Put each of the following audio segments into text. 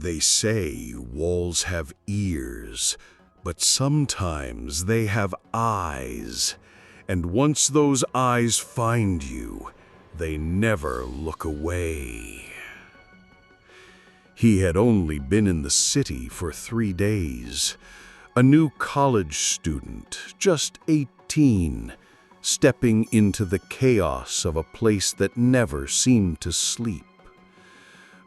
They say walls have ears, but sometimes they have eyes. And once those eyes find you, they never look away. He had only been in the city for 3 days. A new college student, just 18, stepping into the chaos of a place that never seemed to sleep.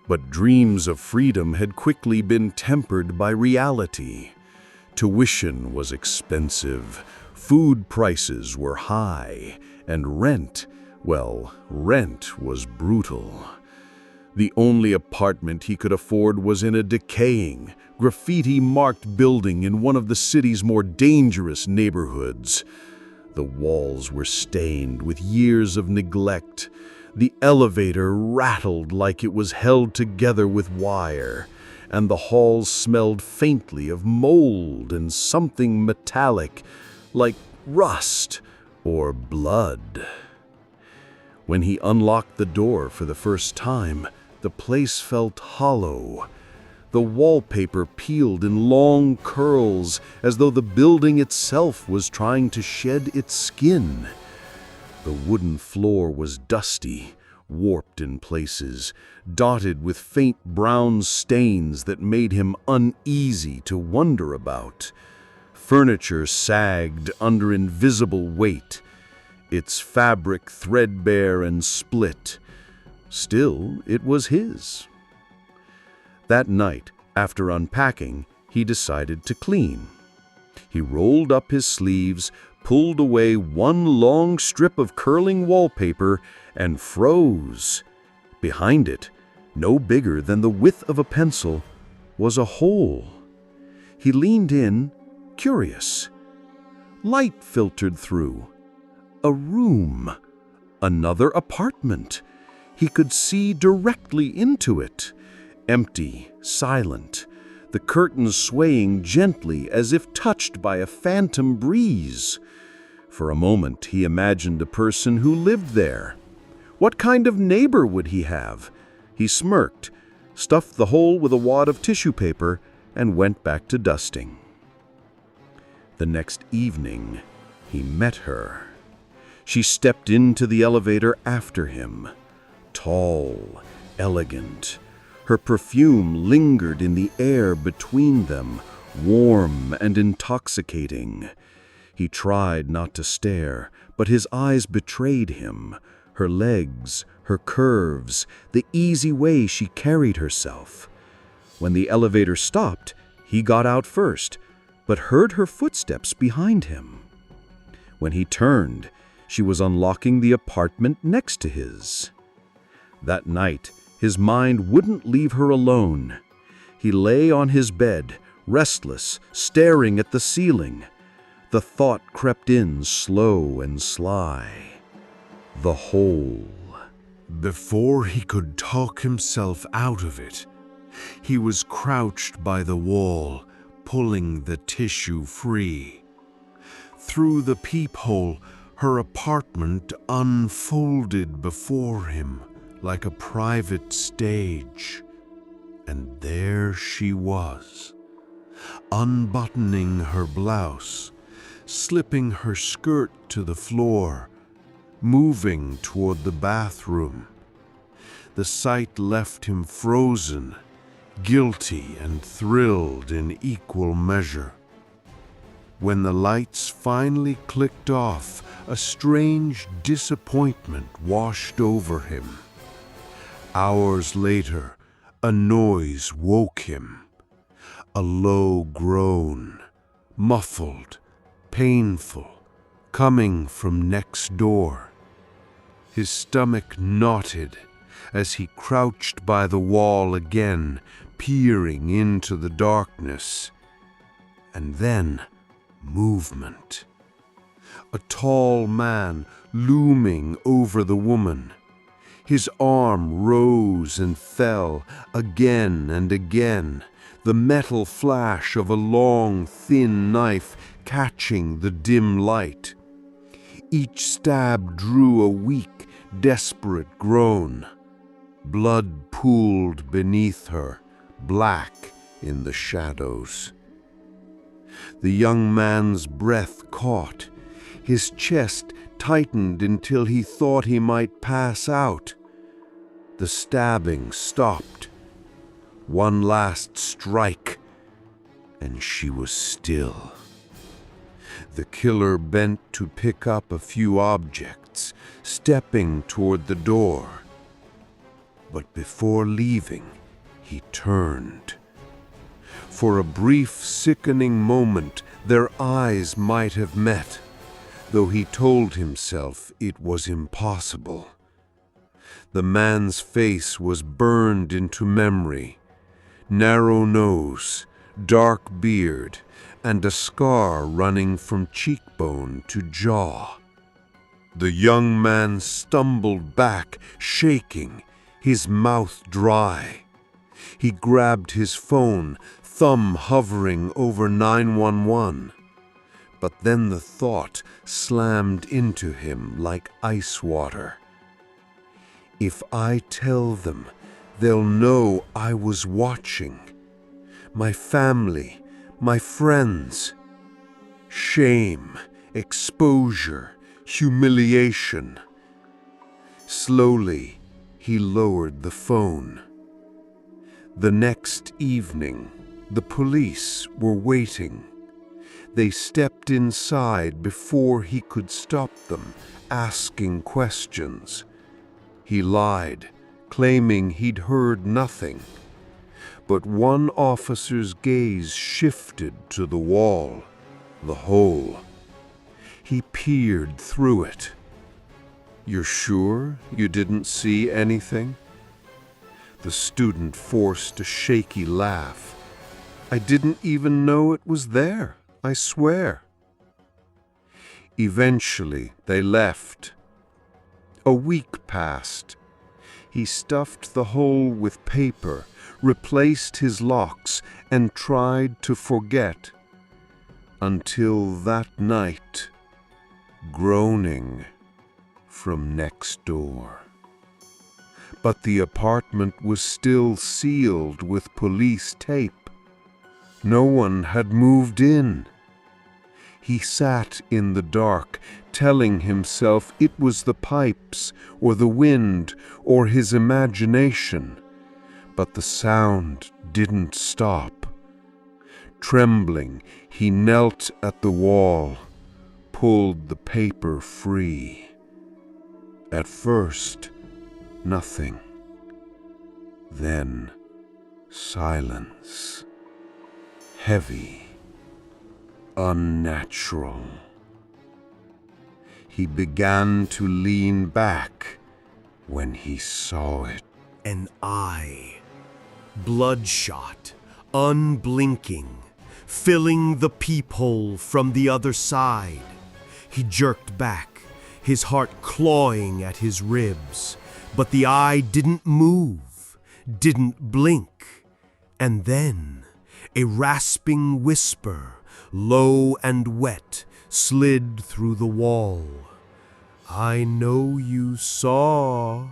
But dreams of freedom had quickly been tempered by reality. Tuition was expensive, food prices were high, and rent was brutal. The only apartment he could afford was in a decaying, graffiti-marked building in one of the city's more dangerous neighborhoods. The walls were stained with years of neglect. The elevator rattled like it was held together with wire, and the halls smelled faintly of mold and something metallic, like rust or blood. When he unlocked the door for the first time, the place felt hollow. The wallpaper peeled in long curls, as though the building itself was trying to shed its skin. The wooden floor was dusty, warped in places, dotted with faint brown stains that made him uneasy to wonder about. Furniture sagged under invisible weight, its fabric threadbare and split. Still, it was his. That night, after unpacking, he decided to clean. He rolled up his sleeves, pulled away one long strip of curling wallpaper, and froze. Behind it, no bigger than the width of a pencil, was a hole. He leaned in, curious. Light filtered through. A room. Another apartment. He could see directly into it. Empty, silent, the curtains swaying gently as if touched by a phantom breeze. For a moment he imagined a person who lived there. What kind of neighbor would he have? He smirked, stuffed the hole with a wad of tissue paper, and went back to dusting. The next evening, he met her. She stepped into the elevator after him. Tall, elegant. Her perfume lingered in the air between them, warm and intoxicating. He tried not to stare, but his eyes betrayed him. Her legs, her curves, the easy way she carried herself. When the elevator stopped, he got out first, but heard her footsteps behind him. When he turned, she was unlocking the apartment next to his. That night, his mind wouldn't leave her alone. He lay on his bed, restless, staring at the ceiling. The thought crept in slow and sly. The hole. Before he could talk himself out of it, he was crouched by the wall, pulling the tissue free. Through the peephole, her apartment unfolded before him like a private stage. And there she was, unbuttoning her blouse, slipping her skirt to the floor, moving toward the bathroom. The sight left him frozen, guilty and thrilled in equal measure. When the lights finally clicked off, a strange disappointment washed over him. Hours later, a noise woke him. A low groan, muffled, painful, coming from next door. His stomach knotted as he crouched by the wall again, peering into the darkness. And then, movement. A tall man looming over the woman. His arm rose and fell again and again, the metal flash of a long, thin knife catching the dim light. Each stab drew a weak, desperate groan. Blood pooled beneath her, black in the shadows. The young man's breath caught. His chest tightened until he thought he might pass out. The stabbing stopped. One last strike, and she was still. The killer bent to pick up a few objects, stepping toward the door. But before leaving, he turned. For a brief, sickening moment, their eyes might have met, though he told himself it was impossible. The man's face was burned into memory. Narrow nose, dark beard, and a scar running from cheekbone to jaw. The young man stumbled back, shaking, his mouth dry. He grabbed his phone, thumb hovering over 911. But then the thought slammed into him like ice water. If I tell them, they'll know I was watching. My family, my friends. Shame, exposure, humiliation. Slowly, he lowered the phone. The next evening, the police were waiting. They stepped inside before he could stop them, asking questions. He lied, claiming he'd heard nothing. But one officer's gaze shifted to the wall, the hole. He peered through it. "You're sure you didn't see anything?" The student forced a shaky laugh. "I didn't even know it was there, I swear." Eventually, they left. A week passed. He stuffed the hole with paper, replaced his locks, and tried to forget. Until that night, groaning from next door. But the apartment was still sealed with police tape. No one had moved in. He sat in the dark, telling himself it was the pipes, or the wind, or his imagination. But the sound didn't stop. Trembling, he knelt at the wall, pulled the paper free. At first, nothing. Then, silence. Heavy. Unnatural. He began to lean back when he saw it. An eye, bloodshot, unblinking, filling the peephole from the other side. He jerked back, his heart clawing at his ribs, but the eye didn't move, didn't blink. And then, a rasping whisper, low and wet, slid through the wall. "I know you saw."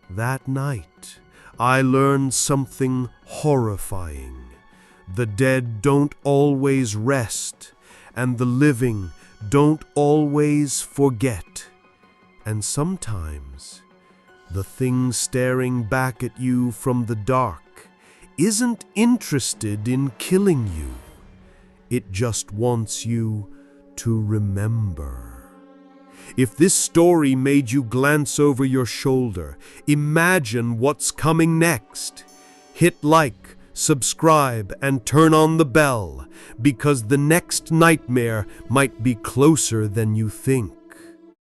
That night, I learned something horrifying. The dead don't always rest, and the living don't always forget. And sometimes, the thing staring back at you from the dark isn't interested in killing you. It just wants you to remember. If this story made you glance over your shoulder, imagine what's coming next. Hit like, subscribe, and turn on the bell, because the next nightmare might be closer than you think.